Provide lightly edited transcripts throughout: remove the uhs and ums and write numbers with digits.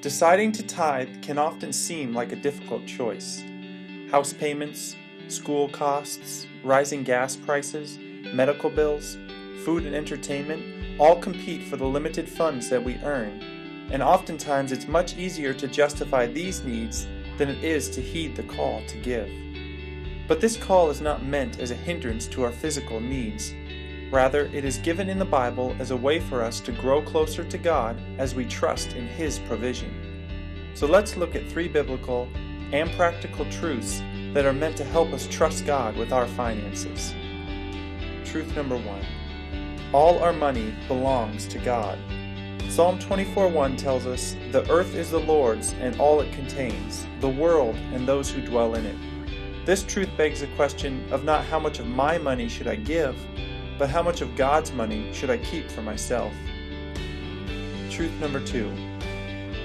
Deciding to tithe can often seem like a difficult choice. House payments, school costs, rising gas prices, medical bills, food and entertainment all compete for the limited funds that we earn, and oftentimes it's much easier to justify these needs than it is to heed the call to give. But this call is not meant as a hindrance to our physical needs. Rather, it is given in the Bible as a way for us to grow closer to God as we trust in His provision. So let's look at 3 biblical and practical truths that are meant to help us trust God with our finances. Truth number 1. All our money belongs to God. Psalm 24:1 tells us, "The earth is the Lord's and all it contains, the world and those who dwell in it." This truth begs the question of not how much of my money should I give, but how much of God's money should I keep for myself? Truth number 2.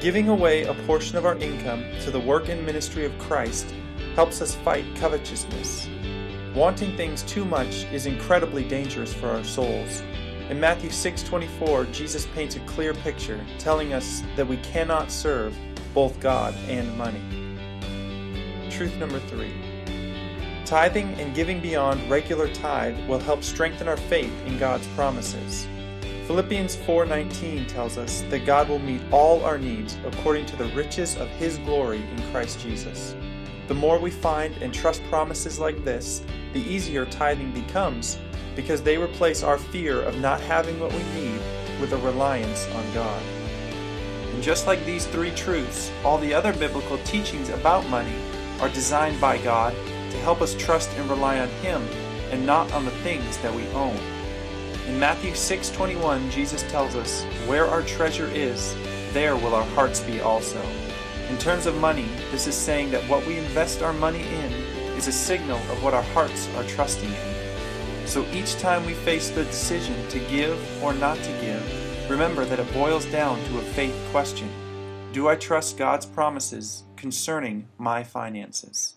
Giving away a portion of our income to the work and ministry of Christ helps us fight covetousness. Wanting things too much is incredibly dangerous for our souls. In Matthew 6:24, Jesus paints a clear picture, telling us that we cannot serve both God and money. Truth number 3. Tithing and giving beyond regular tithe will help strengthen our faith in God's promises. Philippians 4:19 tells us that God will meet all our needs according to the riches of His glory in Christ Jesus. The more we find and trust promises like this, the easier tithing becomes, because they replace our fear of not having what we need with a reliance on God. And just like these 3 truths, all the other biblical teachings about money are designed by God to help us trust and rely on Him and not on the things that we own. In Matthew 6:21, Jesus tells us, "Where our treasure is, there will our hearts be also." In terms of money, this is saying that what we invest our money in is a signal of what our hearts are trusting in. So each time we face the decision to give or not to give, remember that it boils down to a faith question. Do I trust God's promises concerning my finances?